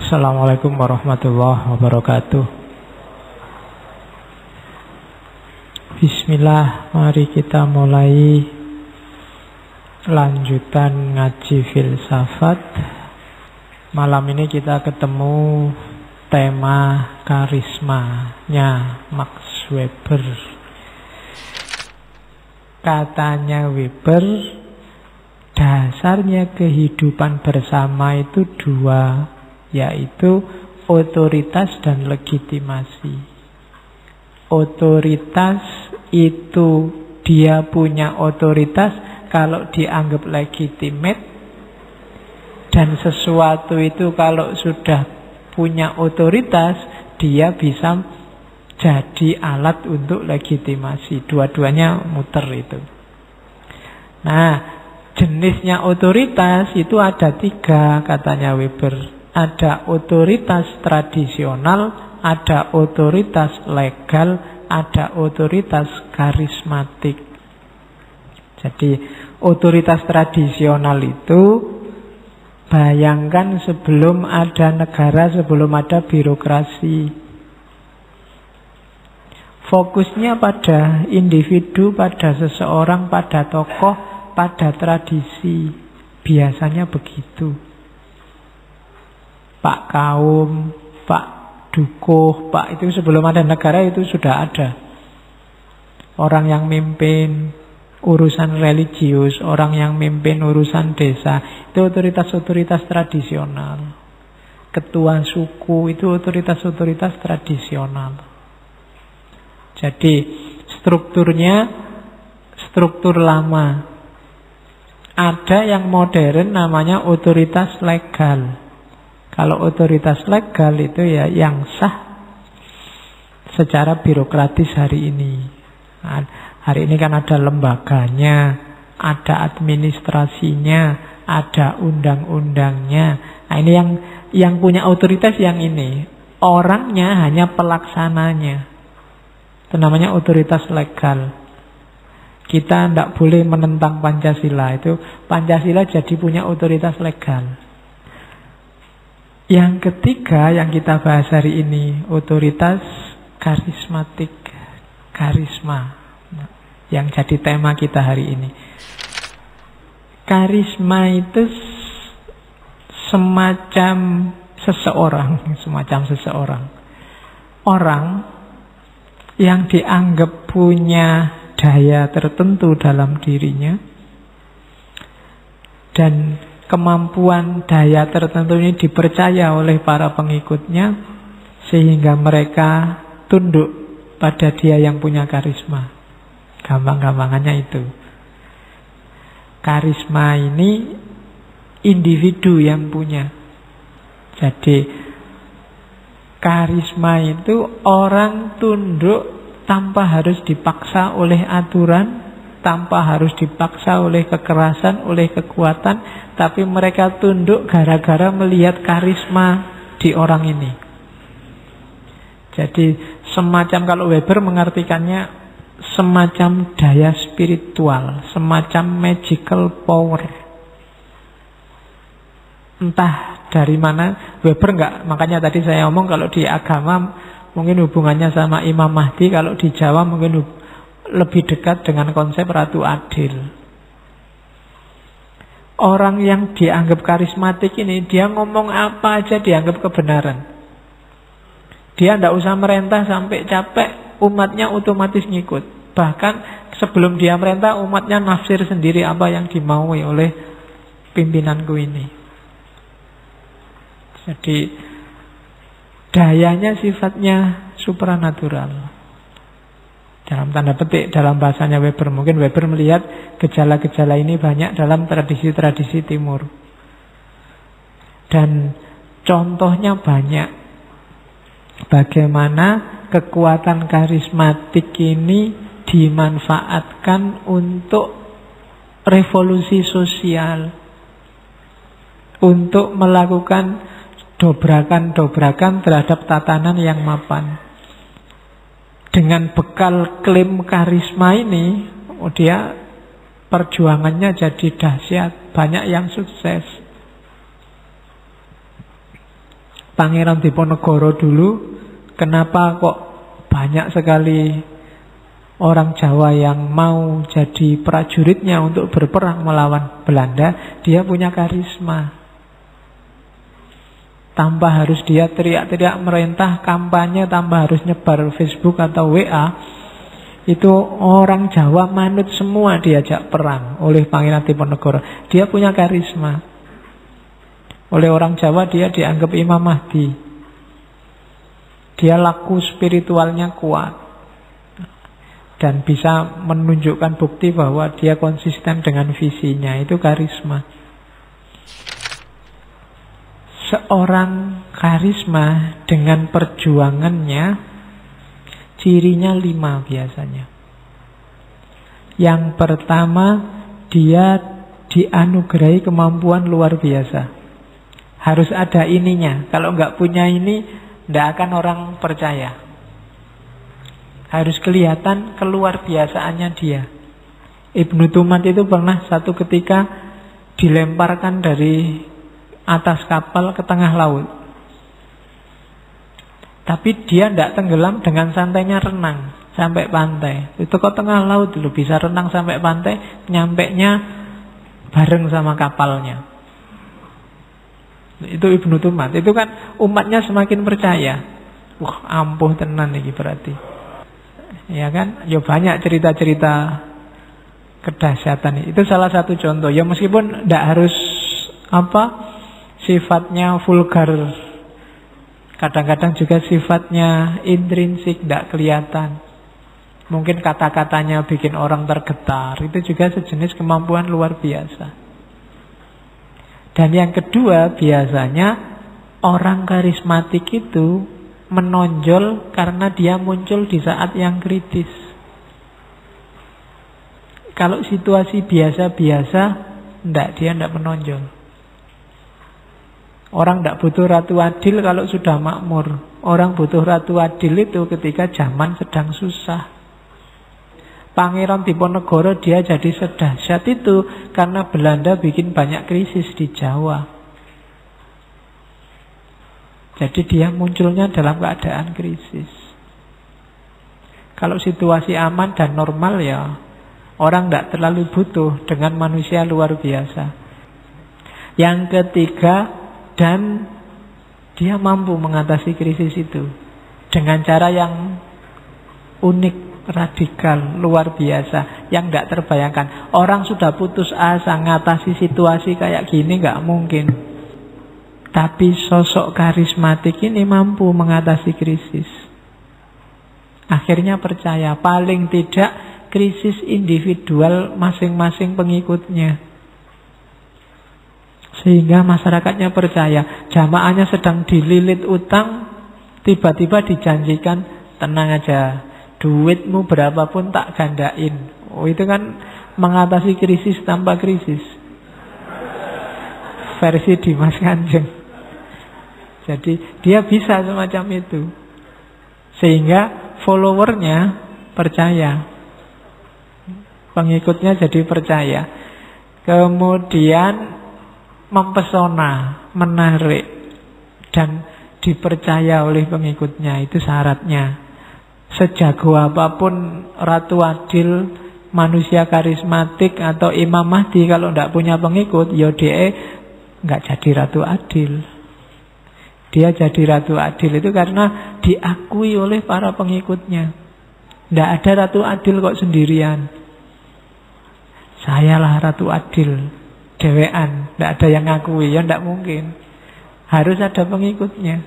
Assalamualaikum warahmatullahi wabarakatuh. Bismillah, mari kita mulai lanjutan ngaji filsafat. Malam ini kita ketemu tema karismanya Max Weber. Katanya Weber, dasarnya kehidupan bersama itu dua, yaitu otoritas dan legitimasi. Otoritas itu dia punya otoritas kalau dianggap legitimate, dan sesuatu itu kalau sudah punya otoritas dia bisa jadi alat untuk legitimasi. Dua-duanya muter itu. Nah, jenisnya otoritas itu ada tiga katanya Weber. Ada otoritas tradisional, ada otoritas legal, ada otoritas karismatik. Jadi otoritas tradisional itu, bayangkan sebelum ada negara, sebelum ada birokrasi, fokusnya pada individu, pada seseorang, pada tokoh, pada tradisi. Biasanya begitu. Pak Kaum, Pak Dukuh, Pak itu sebelum ada negara itu sudah ada. Orang yang mimpin urusan religius, orang yang mimpin urusan desa, itu otoritas-otoritas tradisional. Ketua suku itu otoritas-otoritas tradisional. Jadi strukturnya struktur lama. Ada yang modern namanya otoritas legal. Kalau otoritas legal itu ya yang sah secara birokratis hari ini. Nah, hari ini kan ada lembaganya, ada administrasinya, ada undang-undangnya. Nah, ini yang punya otoritas yang ini. Orangnya hanya pelaksananya. Itu namanya otoritas legal. Kita tidak boleh menentang Pancasila. Itu Pancasila jadi punya otoritas legal. Yang ketiga yang kita bahas hari ini, otoritas karismatik, karisma, yang jadi tema kita hari ini. Karisma itu semacam seseorang. Orang yang dianggap punya daya tertentu dalam dirinya, dan kemampuan daya tertentu ini dipercaya oleh para pengikutnya, sehingga mereka tunduk pada dia yang punya karisma. Gampang-gampangannya itu. Karisma ini individu yang punya. Jadi karisma itu orang tunduk tanpa harus dipaksa oleh aturan, tanpa harus dipaksa oleh kekerasan, oleh kekuatan, tapi mereka tunduk gara-gara melihat karisma di orang ini. Jadi semacam, kalau Weber mengartikannya semacam daya spiritual, semacam magical power. Entah dari mana, Weber enggak, makanya tadi saya ngomong kalau di agama mungkin hubungannya sama Imam Mahdi, kalau di Jawa mungkin lebih dekat dengan konsep Ratu Adil. Orang yang dianggap karismatik ini, dia ngomong apa aja dianggap kebenaran. Dia tidak usah merintah sampai capek, umatnya otomatis ngikut. Bahkan sebelum dia merintah, umatnya nafsir sendiri apa yang dimaui oleh pimpinanku ini. Jadi dayanya sifatnya supranatural. Dalam tanda petik, dalam bahasanya Weber. Mungkin Weber melihat gejala-gejala ini banyak dalam tradisi-tradisi timur. Dan contohnya banyak. Bagaimana kekuatan karismatik ini dimanfaatkan untuk revolusi sosial. Untuk melakukan dobrakan-dobrakan terhadap tatanan yang mapan. Dengan bekal klaim karisma ini, dia perjuangannya jadi dahsyat, banyak yang sukses. Pangeran Diponegoro dulu, kenapa kok banyak sekali orang Jawa yang mau jadi prajuritnya untuk berperang melawan Belanda? Dia punya karisma. Tanpa harus dia teriak-teriak merintah, kampanye, tanpa harus nyebar Facebook atau WA, itu orang Jawa manut semua diajak perang oleh Pangeran Diponegoro. Dia punya karisma. Oleh orang Jawa dia dianggap Imam Mahdi. Dia laku spiritualnya kuat dan bisa menunjukkan bukti bahwa dia konsisten dengan visinya. Itu karisma. Seorang karisma dengan perjuangannya, cirinya 5 biasanya. Yang pertama, dia dianugerahi kemampuan luar biasa. Harus ada ininya. Kalau nggak punya ini, tidak akan orang percaya. Harus kelihatan keluar biasaannya dia. Ibnu Tumat itu pernah satu ketika dilemparkan dari atas kapal ke tengah laut. Tapi dia tidak tenggelam, dengan santainya renang sampai pantai. Itu kok tengah laut dulu bisa renang sampai pantai, nyampenya bareng sama kapalnya. Itu Ibnu Tumat. Itu kan umatnya semakin percaya. Wah, ampuh tenan ini berarti. Ya kan? Ya banyak cerita-cerita kedahsyatan. Itu salah satu contoh. Ya meskipun tidak harus sifatnya vulgar. Kadang-kadang juga sifatnya intrinsik, tidak kelihatan. Mungkin kata-katanya bikin orang tergetar. Itu juga sejenis kemampuan luar biasa. Dan yang kedua, biasanya orang karismatik itu menonjol karena dia muncul di saat yang kritis. Kalau situasi biasa-biasa, dia tidak menonjol. Orang tidak butuh ratu adil kalau sudah makmur. Orang butuh ratu adil itu ketika zaman sedang susah. Pangeran Diponegoro dia jadi sedahsyat itu karena Belanda bikin banyak krisis di Jawa. Jadi dia munculnya dalam keadaan krisis. Kalau situasi aman dan normal ya orang tidak terlalu butuh dengan manusia luar biasa. Yang ketiga, dan dia mampu mengatasi krisis itu dengan cara yang unik, radikal, luar biasa, yang tidak terbayangkan. Orang sudah putus asa ngatasi situasi kayak gini nggak mungkin. Tapi sosok karismatik ini mampu mengatasi krisis. Akhirnya percaya, paling tidak krisis individual masing-masing pengikutnya. Sehingga masyarakatnya percaya. Jamaahnya sedang dililit utang, tiba-tiba dijanjikan, tenang aja, duitmu berapapun tak gandain. Oh, itu kan mengatasi krisis tanpa krisis. Versi Dimas Kanjeng. Jadi dia bisa semacam itu. Sehingga followernya percaya. Pengikutnya jadi percaya. Kemudian mempesona, menarik, dan dipercaya oleh pengikutnya. Itu syaratnya. Sejago apapun Ratu Adil, manusia karismatik atau Imam Mahdi, kalau tidak punya pengikut, ya dia nggak jadi Ratu Adil. Dia jadi Ratu Adil itu karena diakui oleh para pengikutnya. Tidak ada Ratu Adil kok sendirian. Sayalah Ratu Adil, dewean, tidak ada yang ngakui, ya tidak mungkin. Harus ada pengikutnya.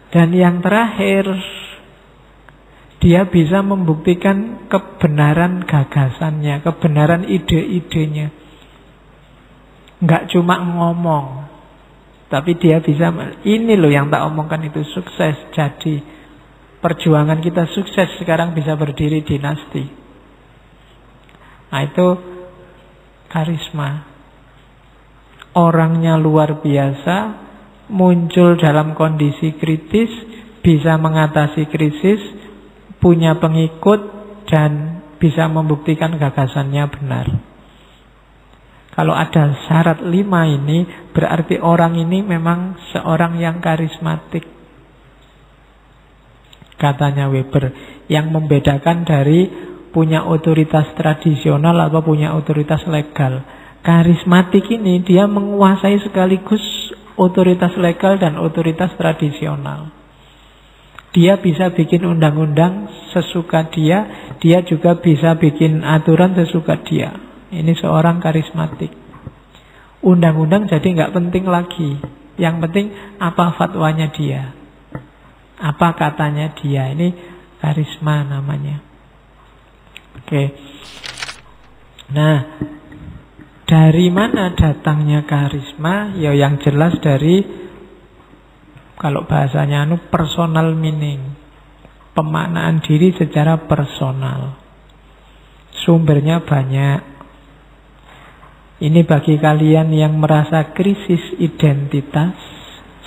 Dan yang terakhir, dia bisa membuktikan kebenaran gagasannya, kebenaran ide-idenya. Enggak cuma ngomong, tapi dia bisa, ini loh yang tak omongkan itu sukses. Jadi perjuangan kita sukses, sekarang bisa berdiri dinasti. Nah itu karisma. Orangnya luar biasa, muncul dalam kondisi kritis, bisa mengatasi krisis, punya pengikut, dan bisa membuktikan gagasannya benar. Kalau ada syarat 5 ini, berarti orang ini memang seorang yang karismatik. Katanya Weber, yang membedakan dari punya otoritas tradisional atau punya otoritas legal. Karismatik ini dia menguasai sekaligus otoritas legal dan otoritas tradisional. Dia bisa bikin undang-undang sesuka dia, dia juga bisa bikin aturan sesuka dia. Ini seorang karismatik. Undang-undang jadi nggak penting lagi. Yang penting apa fatwanya dia, apa katanya dia. Ini karisma namanya. Oke. Nah, dari mana datangnya karisma? Ya yang jelas dari, kalau bahasanya personal meaning, pemaknaan diri secara personal. Sumbernya banyak. Ini bagi kalian yang merasa krisis identitas,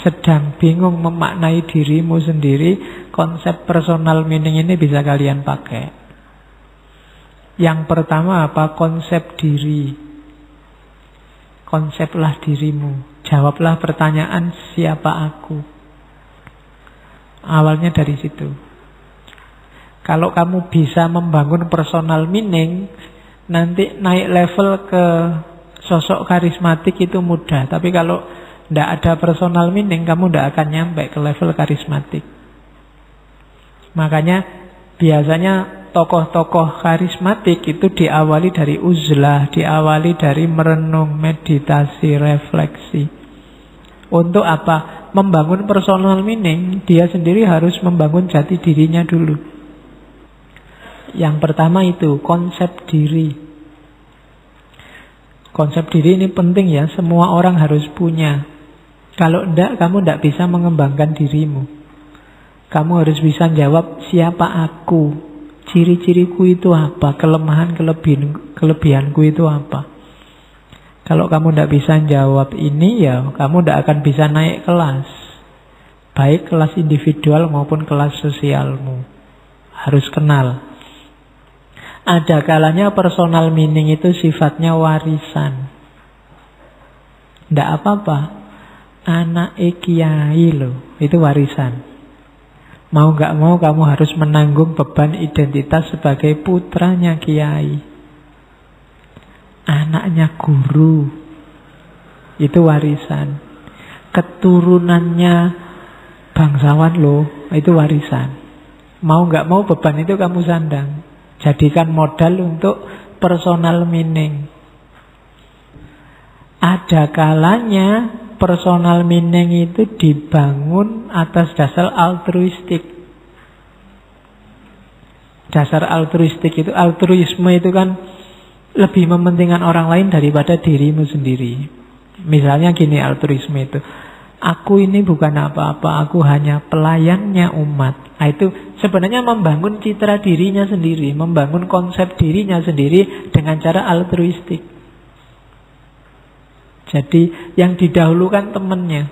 sedang bingung memaknai dirimu sendiri, konsep personal meaning ini bisa kalian pakai. Yang pertama apa? Konsep diri. Konseplah dirimu. Jawablah pertanyaan, siapa aku? Awalnya dari situ. Kalau kamu bisa membangun personal meaning, nanti naik level ke sosok karismatik itu mudah. Tapi kalau tidak ada personal meaning, kamu tidak akan nyampe ke level karismatik. Makanya biasanya tokoh-tokoh karismatik itu diawali dari uzlah, diawali dari merenung, meditasi, refleksi. Untuk apa? Membangun personal meaning, dia sendiri harus membangun jati dirinya dulu. Yang pertama itu konsep diri. Konsep diri ini penting ya, semua orang harus punya. Kalau enggak, kamu enggak bisa mengembangkan dirimu. Kamu harus bisa jawab, siapa aku? Ciri-ciriku itu apa? Kelebihanku itu apa? Kalau kamu tidak bisa jawab ini, ya kamu tidak akan bisa naik kelas. Baik kelas individual maupun kelas sosialmu. Harus kenal. Ada kalanya personal meaning itu sifatnya warisan. Tidak apa-apa. Anak kiai loh, itu warisan. Mau gak mau kamu harus menanggung beban identitas sebagai putranya kiai. Anaknya guru, itu warisan. Keturunannya bangsawan loh, itu warisan. Mau gak mau beban itu kamu sandang. Jadikan modal untuk personal meaning. Ada kalanya personal meaning itu dibangun atas dasar altruistik. Dasar altruistik itu, altruisme itu kan lebih mementingkan orang lain daripada dirimu sendiri. Misalnya gini altruisme itu, aku ini bukan apa-apa, aku hanya pelayannya umat. Nah, itu sebenarnya membangun citra dirinya sendiri, membangun konsep dirinya sendiri dengan cara altruistik. Jadi yang didahulukan temannya.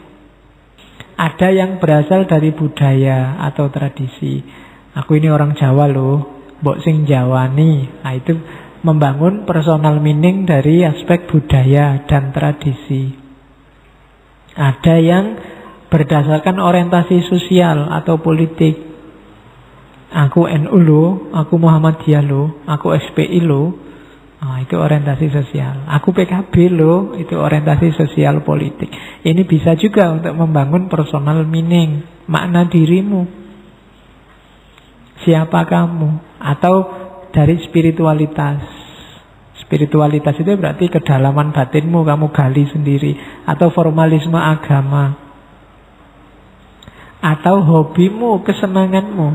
Ada yang berasal dari budaya atau tradisi. Aku ini orang Jawa loh, mbok sing Jawani. Nah, itu membangun personal meaning dari aspek budaya dan tradisi. Ada yang berdasarkan orientasi sosial atau politik. Aku NU loh, aku Muhammadiyah loh, aku SPI loh. Nah, itu orientasi sosial. Aku PKB loh, itu orientasi sosial politik. Ini bisa juga untuk membangun personal meaning, makna dirimu. Siapa kamu? Atau dari spiritualitas. Spiritualitas itu berarti kedalaman batinmu kamu gali sendiri. Atau formalisme agama. Atau hobimu, kesenanganmu.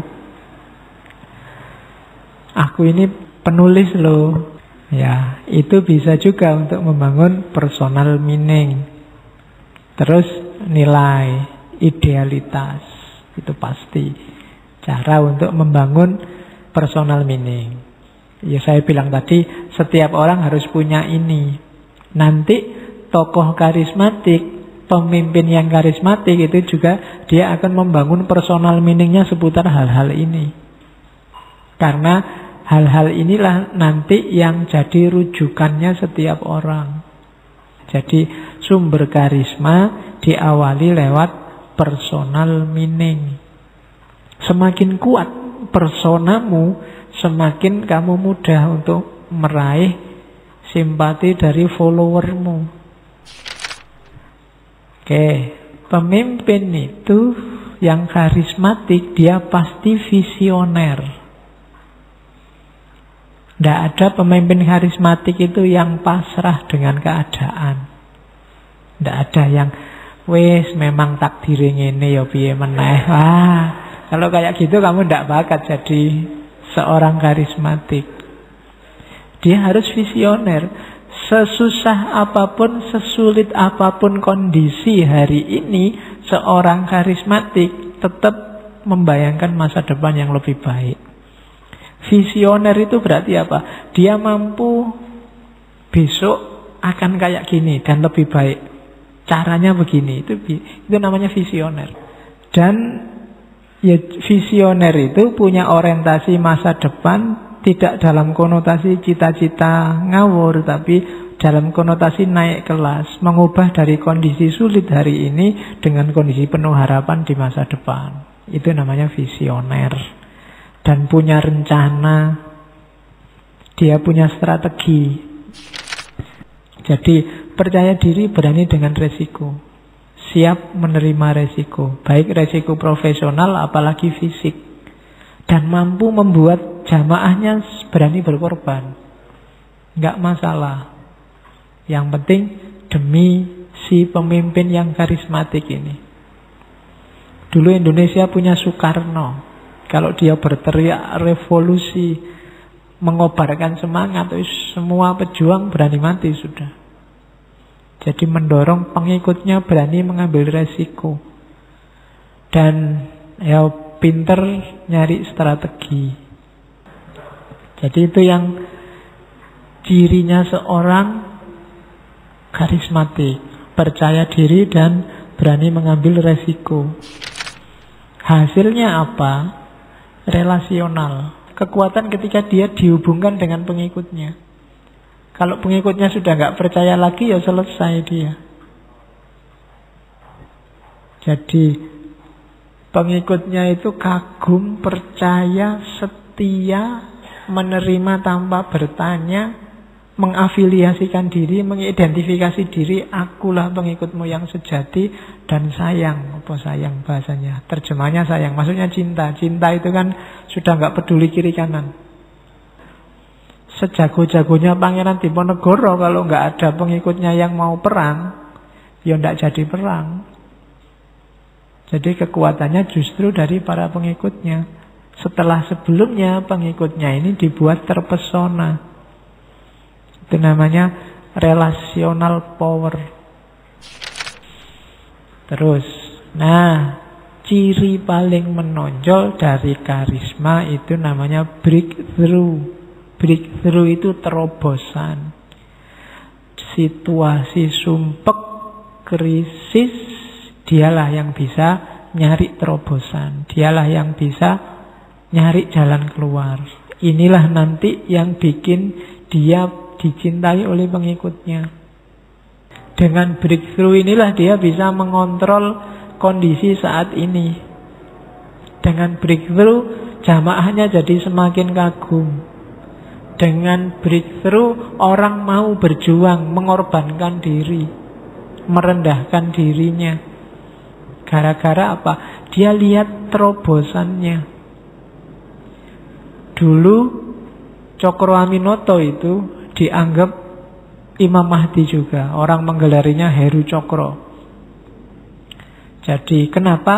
Aku ini penulis loh. Ya, itu bisa juga untuk membangun personal meaning. Terus nilai, idealitas. Itu pasti cara untuk membangun personal meaning. Ya saya bilang tadi, setiap orang harus punya ini. Nanti tokoh karismatik, pemimpin yang karismatik itu juga dia akan membangun personal meaningnya seputar hal-hal ini. Karena hal-hal inilah nanti yang jadi rujukannya setiap orang. Jadi sumber karisma diawali lewat personal meaning. Semakin kuat personamu, semakin kamu mudah untuk meraih simpati dari followermu. Oke, pemimpin itu yang karismatik, dia pasti visioner. Tidak ada pemimpin karismatik itu yang pasrah dengan keadaan. Tidak ada yang wes memang takdirnya ini ya piye meneh. Kalau kayak gitu kamu tidak bakat jadi seorang karismatik. Dia harus visioner. Sesusah apapun, sesulit apapun kondisi hari ini, seorang karismatik tetap membayangkan masa depan yang lebih baik. Visioner itu berarti apa? Dia mampu besok akan kayak gini dan lebih baik. Caranya begini. Itu namanya visioner. Dan ya, visioner itu punya orientasi masa depan, tidak dalam konotasi cita-cita ngawur, tapi dalam konotasi naik kelas, mengubah dari kondisi sulit hari ini dengan kondisi penuh harapan di masa depan. Itu namanya visioner. Dan punya rencana, dia punya strategi. Jadi percaya diri, berani dengan resiko, siap menerima resiko, baik resiko profesional apalagi fisik, dan mampu membuat jamaahnya berani berkorban. Nggak masalah. Yang penting demi si pemimpin yang karismatik ini. Dulu Indonesia punya Soekarno. Kalau dia berteriak revolusi, mengobarkan semangat, semua pejuang berani mati sudah. Jadi mendorong pengikutnya berani mengambil resiko. Dan ya pinter nyari strategi. Jadi itu yang cirinya seorang karismatik, percaya diri dan berani mengambil resiko. Hasilnya apa? Relasional. Kekuatan ketika dia dihubungkan dengan pengikutnya. Kalau pengikutnya sudah nggak percaya lagi, ya selesai dia. Jadi pengikutnya itu kagum, percaya, setia, menerima tanpa bertanya, mengafiliasikan diri, mengidentifikasi diri, akulah pengikutmu yang sejati, dan sayang. Apa sayang bahasanya? Terjemahnya sayang, maksudnya cinta. Cinta itu kan sudah nggak peduli kiri kanan. Sejago-jagonya Pangeran Diponegoro, kalau nggak ada pengikutnya yang mau perang, ya nggak jadi perang. Jadi kekuatannya justru dari para pengikutnya. Setelah sebelumnya pengikutnya ini dibuat terpesona. Itu namanya relational power. Terus, ciri paling menonjol dari karisma itu namanya breakthrough. Breakthrough itu terobosan. Situasi sumpek, krisis, dialah yang bisa nyari terobosan. Dialah yang bisa nyari jalan keluar. Inilah nanti yang bikin dia dicintai oleh pengikutnya. Dengan breakthrough inilah dia bisa mengontrol kondisi saat ini. Dengan breakthrough jamaahnya jadi semakin kagum. Dengan breakthrough orang mau berjuang, mengorbankan diri, merendahkan dirinya. Gara-gara apa? Dia lihat terobosannya. Dulu Cokro Aminoto itu dianggap Imam Mahdi juga. Orang menggelarinya Heru Cokro. Jadi kenapa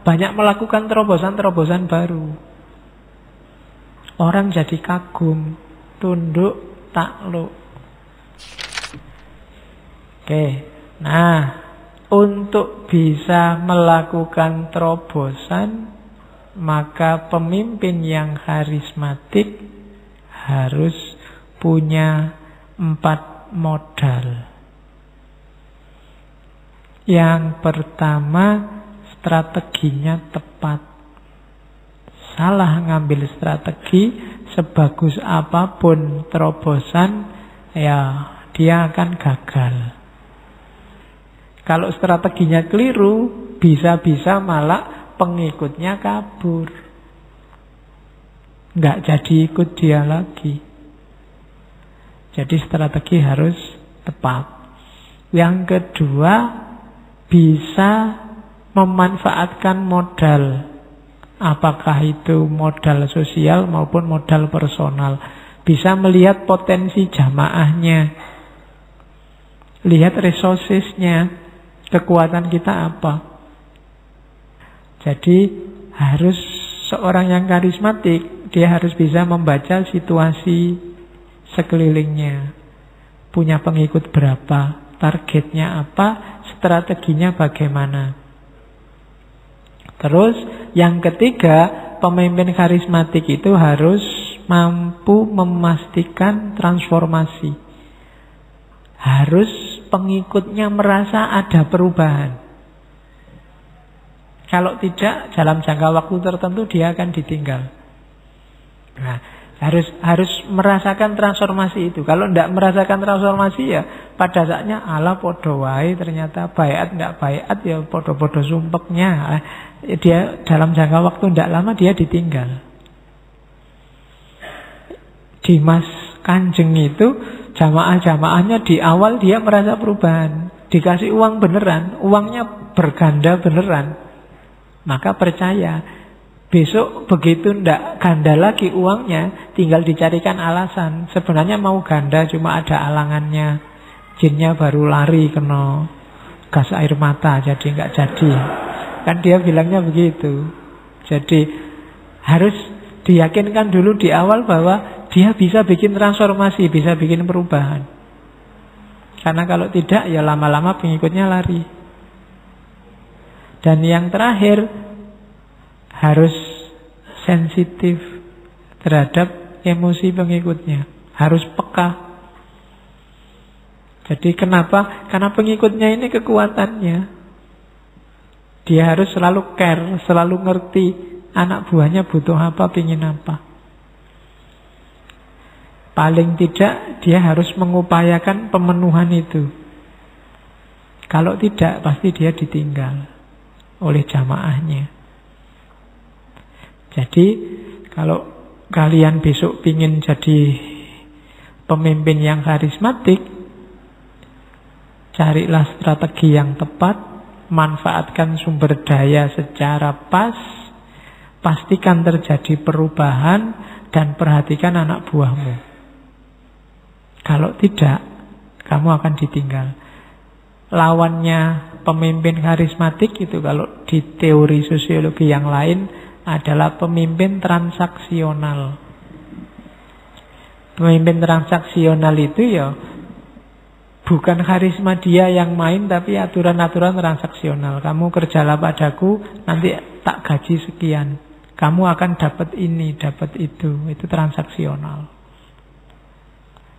banyak melakukan terobosan-terobosan baru? Orang jadi kagum, tunduk, takluk. Oke, untuk bisa melakukan terobosan, maka pemimpin yang karismatik harus punya 4 modal. Yang pertama, strateginya tepat. Salah ngambil strategi, sebagus apapun terobosan, ya dia akan gagal. Kalau strateginya keliru, bisa-bisa malah pengikutnya kabur. Nggak jadi ikut dia lagi. Jadi strategi harus tepat. Yang kedua, bisa memanfaatkan modal. Apakah itu modal sosial maupun modal personal. Bisa melihat potensi jamaahnya. Lihat resourcesnya. Kekuatan kita apa. Jadi harus seorang yang karismatik, dia harus bisa membaca situasi sekelilingnya. Punya pengikut berapa, targetnya apa, strateginya bagaimana. Terus yang ketiga, pemimpin karismatik itu harus mampu memastikan transformasi. Harus pengikutnya merasa ada perubahan. Kalau tidak, dalam jangka waktu tertentu dia akan ditinggal. Nah, harus merasakan transformasi itu. Kalau tidak merasakan transformasi ya pada saatnya ala podo wae, ternyata bayat tidak bayat ya podo-podo sumpeknya. Dia dalam jangka waktu tidak lama dia ditinggal. Dimas Kanjeng itu jamaah-jamaahnya di awal dia merasa perubahan. Dikasih uang beneran, uangnya berganda beneran. Maka percaya. Besok begitu ndak ganda lagi uangnya, tinggal dicarikan alasan. Sebenarnya mau ganda cuma ada alangannya. Jinnya baru lari kena gas air mata jadi nggak jadi. Kan dia bilangnya begitu. Jadi harus diyakinkan dulu di awal bahwa dia bisa bikin transformasi, bisa bikin perubahan. Karena kalau tidak ya lama-lama pengikutnya lari. Dan yang terakhir, harus sensitif terhadap emosi pengikutnya. Harus peka. Jadi kenapa? Karena pengikutnya ini kekuatannya. Dia harus selalu care, selalu ngerti anak buahnya butuh apa, pingin apa. Paling tidak dia harus mengupayakan pemenuhan itu. Kalau tidak pasti dia ditinggal oleh jamaahnya. Jadi kalau kalian besok pingin jadi pemimpin yang karismatik, carilah strategi yang tepat, manfaatkan sumber daya secara pas, pastikan terjadi perubahan, dan perhatikan anak buahmu. Kalau tidak, kamu akan ditinggal. Lawannya pemimpin karismatik itu kalau di teori sosiologi yang lain adalah pemimpin transaksional. Pemimpin transaksional itu ya bukan karisma dia yang main, tapi aturan-aturan transaksional. Kamu kerjalah padaku, nanti tak gaji sekian. Kamu akan dapat ini, dapat itu. Itu transaksional.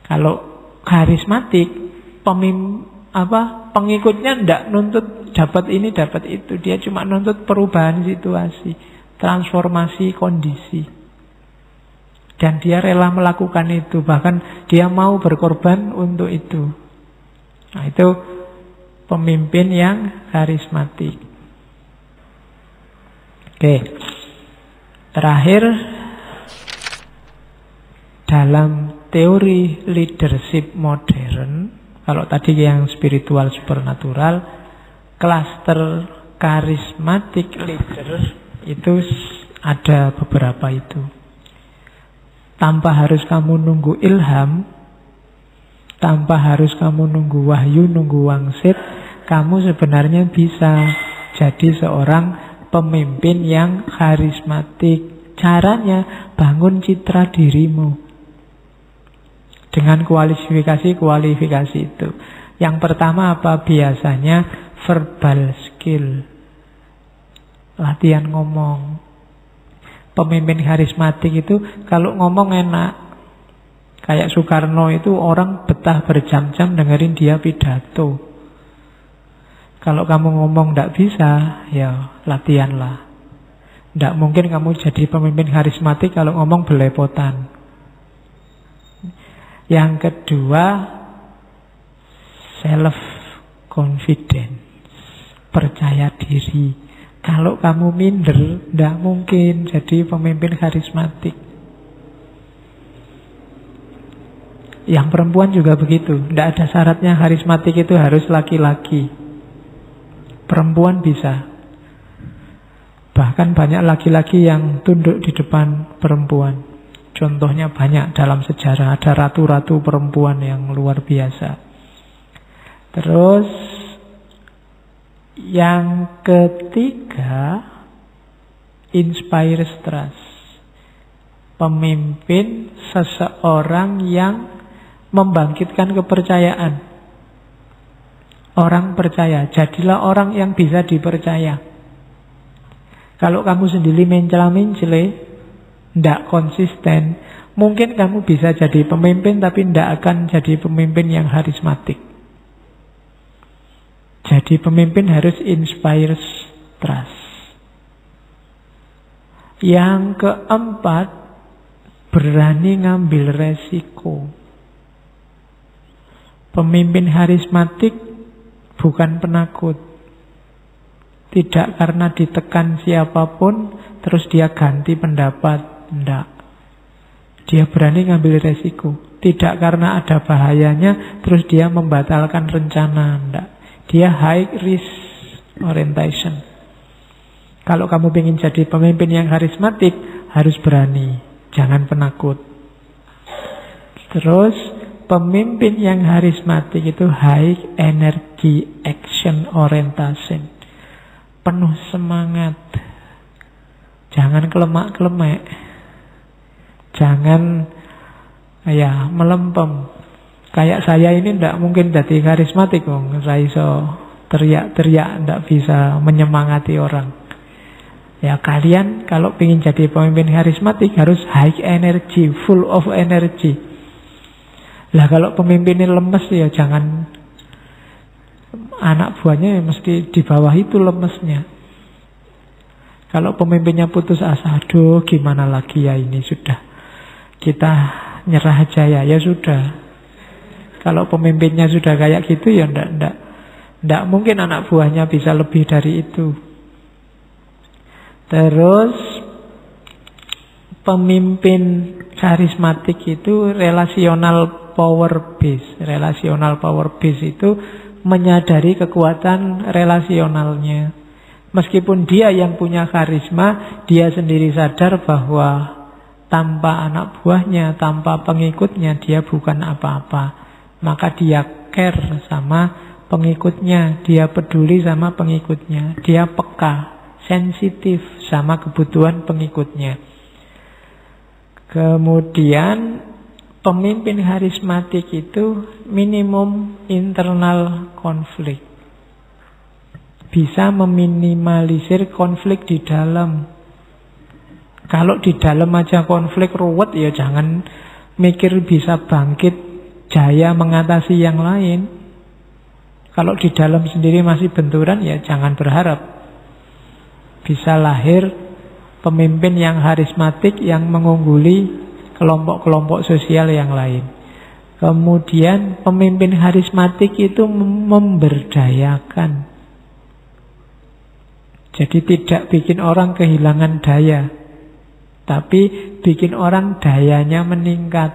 Kalau karismatik, pengikutnya tidak nuntut dapat ini, dapat itu. Dia cuma nuntut perubahan situasi, transformasi kondisi. Dan dia rela melakukan itu. Bahkan dia mau berkorban untuk itu. Nah, itu pemimpin yang karismatik. Oke. Terakhir, dalam teori leadership modern, kalau tadi yang spiritual supernatural, klaster karismatik leader itu ada beberapa itu. Tanpa harus kamu nunggu ilham, tanpa harus kamu nunggu wahyu, nunggu wangsit, kamu sebenarnya bisa jadi seorang pemimpin yang karismatik. Caranya bangun citra dirimu dengan kualifikasi itu. Yang pertama apa? Biasanya verbal skill, latihan ngomong. Pemimpin karismatik itu kalau ngomong enak. Kayak Soekarno itu orang betah berjam-jam dengerin dia pidato. Kalau kamu ngomong tidak bisa, ya latihanlah. Tidak mungkin kamu jadi pemimpin karismatik kalau ngomong belepotan. Yang kedua, self confidence. percaya diri. Kalau kamu minder, tidak mungkin jadi pemimpin karismatik. Yang perempuan juga begitu. Tidak ada syaratnya karismatik itu harus laki-laki. Perempuan bisa. Bahkan banyak laki-laki yang tunduk di depan perempuan. Contohnya banyak dalam sejarah. Ada ratu-ratu perempuan yang luar biasa. Terus yang ketiga, inspires trust. Pemimpin seseorang yang membangkitkan kepercayaan. Orang percaya, jadilah orang yang bisa dipercaya. Kalau kamu sendiri mencela-mencele, tidak konsisten, mungkin kamu bisa jadi pemimpin, tapi tidak akan jadi pemimpin yang karismatik. Jadi pemimpin harus inspires trust. Yang keempat, berani ngambil resiko. Pemimpin karismatik bukan penakut. Tidak karena ditekan siapapun terus dia ganti pendapat. Tidak. Dia berani ngambil resiko. Tidak karena ada bahayanya terus dia membatalkan rencana. Tidak. Dia high risk orientation. Kalau kamu ingin jadi pemimpin yang karismatik, harus berani. Jangan penakut. Terus pemimpin yang karismatik itu high energy action orientation. Penuh semangat. Jangan kelemak-kelemek. Jangan melempem. Kayak saya ini tidak mungkin jadi karismatik. Saya iso teriak-teriak, tidak bisa menyemangati orang. Ya kalian kalau ingin jadi pemimpin karismatik harus high energy, full of energy. Lah kalau pemimpinnya lemes ya jangan, anak buahnya ya mesti di bawah itu lemesnya. Kalau pemimpinnya putus asa, aduh gimana lagi ya ini, sudah kita nyerah aja ya sudah. Kalau pemimpinnya sudah kayak gitu ya ndak mungkin anak buahnya bisa lebih dari itu. Terus pemimpin karismatik itu relational power base. Relational power base itu menyadari kekuatan relasionalnya. Meskipun dia yang punya karisma, dia sendiri sadar bahwa tanpa anak buahnya, tanpa pengikutnya, dia bukan apa-apa. Maka dia care sama pengikutnya, dia peduli sama pengikutnya, dia peka, sensitif sama kebutuhan pengikutnya. Kemudian pemimpin karismatik itu minimum internal konflik. Bisa meminimalisir konflik di dalam. Kalau di dalam aja konflik ruwet ya jangan mikir bisa bangkit jaya mengatasi yang lain. Kalau di dalam sendiri masih benturan ya jangan berharap bisa lahir pemimpin yang karismatik yang mengungguli kelompok-kelompok sosial yang lain. Kemudian pemimpin karismatik itu memberdayakan. Jadi tidak bikin orang kehilangan daya, tapi bikin orang dayanya meningkat.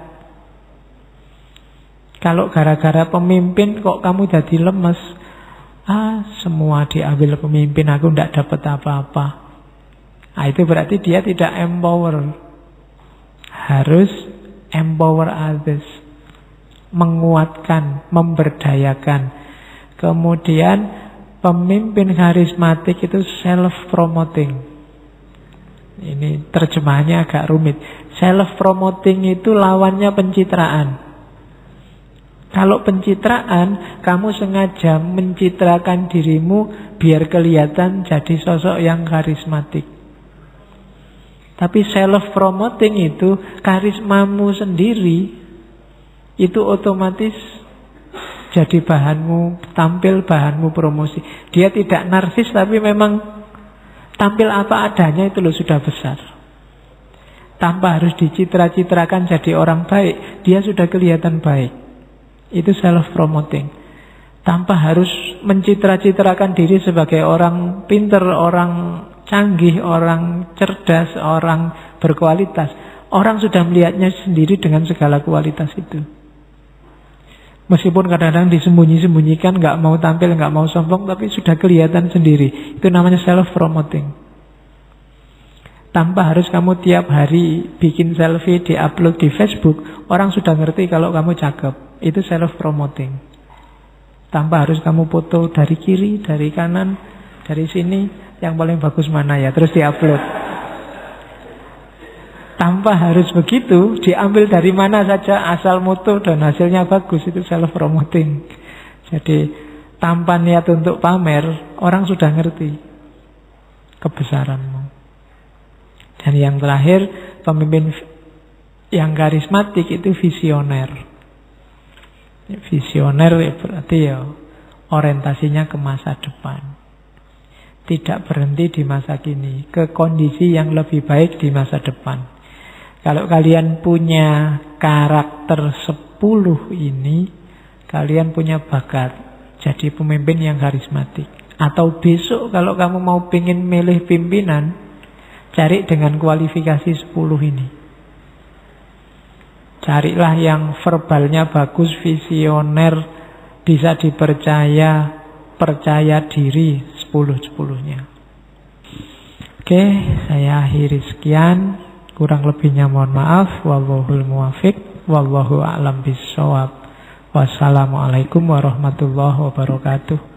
Kalau gara-gara pemimpin kok kamu jadi lemes, semua diambil pemimpin, aku tidak dapat apa-apa. Itu berarti dia tidak empower. Harus empower others, menguatkan, memberdayakan. Kemudian pemimpin karismatik itu self-promoting. Ini terjemahannya agak rumit. Self-promoting itu lawannya pencitraan. Kalau pencitraan, kamu sengaja mencitrakan dirimu biar kelihatan jadi sosok yang karismatik. Tapi self-promoting itu karismamu sendiri, itu otomatis jadi bahanmu, tampil bahanmu promosi. Dia tidak narsis tapi memang tampil apa adanya itu loh sudah besar. Tanpa harus dicitra-citrakan jadi orang baik, dia sudah kelihatan baik. Itu self-promoting. Tanpa harus mencitra-citrakan diri sebagai orang pinter, orang canggih, orang cerdas, orang berkualitas. Orang sudah melihatnya sendiri dengan segala kualitas itu. Meskipun kadang-kadang disembunyi-sembunyikan, nggak mau tampil, nggak mau sombong, tapi sudah kelihatan sendiri. Itu namanya self-promoting. Tanpa harus kamu tiap hari bikin selfie, di-upload di Facebook, orang sudah ngerti kalau kamu cakep. Itu self-promoting. Tanpa harus kamu foto dari kiri, dari kanan, dari sini, yang paling bagus mana ya, terus di-upload. Tanpa harus begitu, diambil dari mana saja, asal moto dan hasilnya bagus, itu self-promoting. Jadi, tanpa niat untuk pamer, orang sudah ngerti kebesaranmu. Dan yang terakhir, pemimpin yang karismatik itu visioner. Visioner berarti ya orientasinya ke masa depan. Tidak berhenti di masa kini, ke kondisi yang lebih baik di masa depan. Kalau kalian punya karakter 10 ini, kalian punya bakat jadi pemimpin yang karismatik. Atau besok kalau kamu mau pengen milih pimpinan, cari dengan kualifikasi 10 ini. Carilah yang verbalnya bagus, visioner, bisa dipercaya, percaya diri, 10-10-nya. Oke, saya akhiri sekian. Kurang lebihnya mohon maaf. Wallahul muwaffiq, wallahu a'lam bishawab. Wassalamualaikum warahmatullahi wabarakatuh.